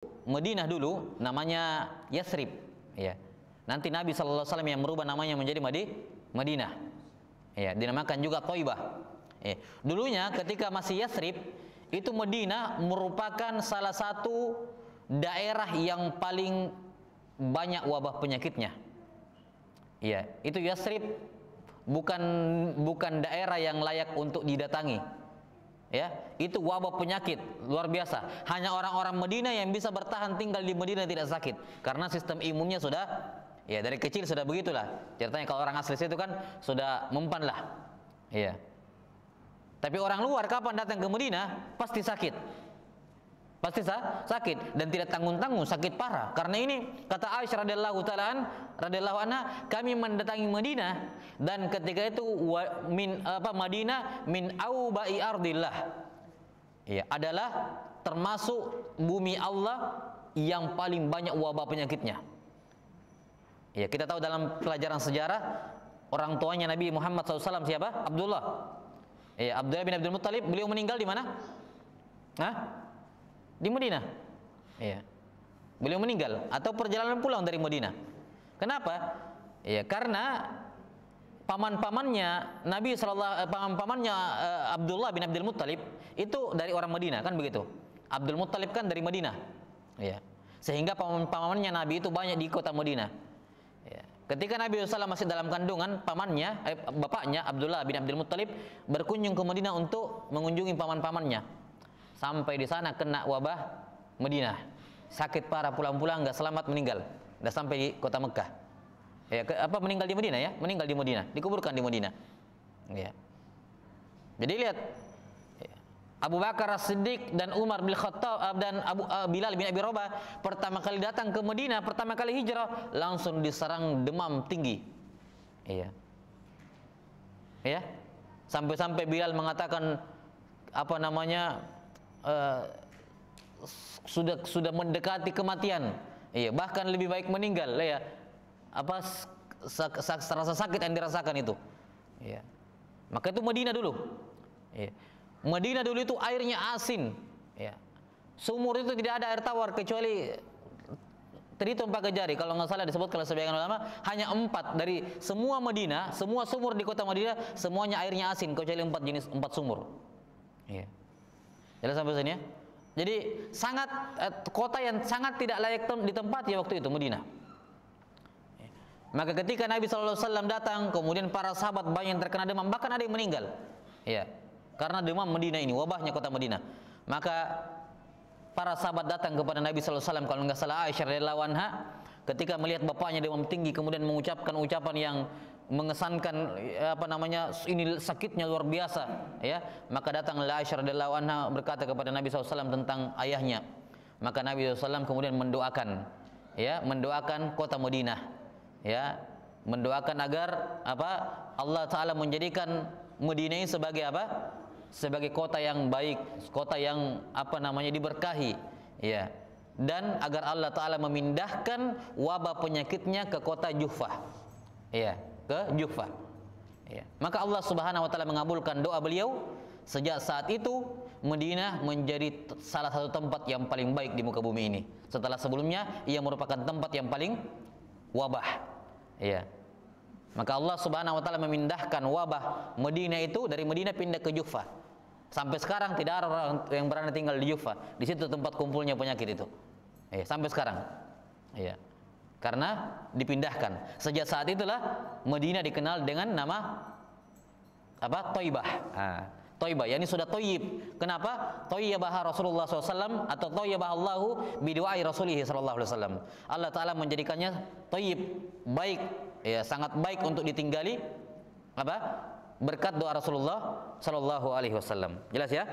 Madinah dulu namanya Yathrib, ya. Nanti Nabi sallallahu alaihi wasallam yang merubah namanya menjadi Madinah. Ya, dinamakan juga Thaibah. Ya. Dulunya ketika masih Yathrib, itu Madinah merupakan salah satu daerah yang paling banyak wabah penyakitnya. Ya, itu Yathrib bukan daerah yang layak untuk didatangi. Ya, itu wabah penyakit luar biasa. Hanya orang-orang Madinah yang bisa bertahan tinggal di Madinah tidak sakit, karena sistem imunnya sudah, ya dari kecil sudah begitulah. Ceritanya kalau orang asli situ kan sudah mempan lah. Ya. Tapi orang luar kapan datang ke Madinah pasti sakit. Pasti sakit dan tidak tanggung-tanggung, sakit parah. Karena ini kata Aisyah radhiyallahu anha, kami mendatangi Madinah dan ketika itu Madinah min aubai ardillah. Ya, adalah termasuk bumi Allah yang paling banyak wabah penyakitnya. Ya, kita tahu dalam pelajaran sejarah orang tuanya Nabi Muhammad SAW siapa? Abdullah. Ya, Abdullah bin Abdul Muttalib, beliau meninggal di mana? Hah? Di Madinah. Ya. Beliau meninggal atau perjalanan pulang dari Madinah. Kenapa? Ya, karena paman-pamannya Nabi paman-pamannya Abdullah bin Abdul Muttalib itu dari orang Madinah, kan begitu. Abdul Muttalib kan dari Madinah. Ya. Sehingga paman-pamannya Nabi itu banyak di kota Madinah. Ya. Ketika Nabi SAW masih dalam kandungan, pamannya, bapaknya Abdullah bin Abdul Muttalib berkunjung ke Madinah untuk mengunjungi paman-pamannya. Sampai di sana kena wabah Madinah, sakit parah, pulang-pulang nggak selamat, meninggal. Udah sampai di kota Mekah. Ya, meninggal di Madinah ya, meninggal di Madinah, dikuburkan di Madinah. Ya. Jadi lihat, Abu Bakar As-Siddiq dan Umar bin Khattab dan Bilal bin Abi Rabah pertama kali datang ke Madinah, pertama kali hijrah, langsung diserang demam tinggi. Iya. Ya. Sampai-sampai Bilal mengatakan sudah mendekati kematian. Iya, bahkan lebih baik meninggal, ya. Rasa sakit yang dirasakan itu. Iya. Maka itu Madinah dulu. Iya. Madinah dulu itu airnya asin, ya. Sumur itu tidak ada air tawar kecuali terhitung pakai jari. Kalau nggak salah disebut kalau sebagian ulama hanya 4 dari semua Madinah, semua sumur di kota Madinah semuanya airnya asin kecuali 4 sumur. Iya. Jelas sampai sini ya. Jadi sangat kota yang sangat tidak layak ditempati waktu itu Madinah. Maka ketika Nabi SAW datang, kemudian para sahabat banyak yang terkena demam, bahkan ada yang meninggal. Ya, karena demam Madinah ini, wabahnya kota Madinah. Maka para sahabat datang kepada Nabi SAW, kalau nggak salah Aisyah radhiyallahu anha, ketika melihat bapaknya demam tinggi, kemudian mengucapkan ucapan yang mengesankan, ini sakitnya luar biasa, ya. Maka datanglah Aisyah radhiyallahu anha berkata kepada Nabi SAW tentang ayahnya. Maka Nabi SAW kemudian mendoakan, ya, mendoakan kota Madinah, ya, mendoakan agar Allah Taala menjadikan Madinah ini sebagai sebagai kota yang baik, kota yang diberkahi, ya, dan agar Allah Taala memindahkan wabah penyakitnya ke kota Juhfah, ya, ke Juhfah, ya. Maka Allah Subhanahu wa taala mengabulkan doa beliau. Sejak saat itu Madinah menjadi salah satu tempat yang paling baik di muka bumi ini. Setelah sebelumnya ia merupakan tempat yang paling wabah, ya. Maka Allah Subhanahu wa taala memindahkan wabah Madinah itu dari Madinah pindah ke Juhfah. Sampai sekarang tidak ada orang yang berani tinggal di Juhfah. Di situ tempat kumpulnya penyakit itu. Ya, sampai sekarang. Ya. Karena dipindahkan. Sejak saat itulah Madinah dikenal dengan nama Thaibah. Thaibah, yakni sudah thayyib. Kenapa? Thayyibah Rasulullah SAW atau thayyibah Allahu bidu'ai Rasulih sallallahu alaihi wasallam. Allah Taala menjadikannya thayyib, baik, ya, sangat baik untuk ditinggali berkat doa Rasulullah sallallahu alaihi wasallam. Jelas ya?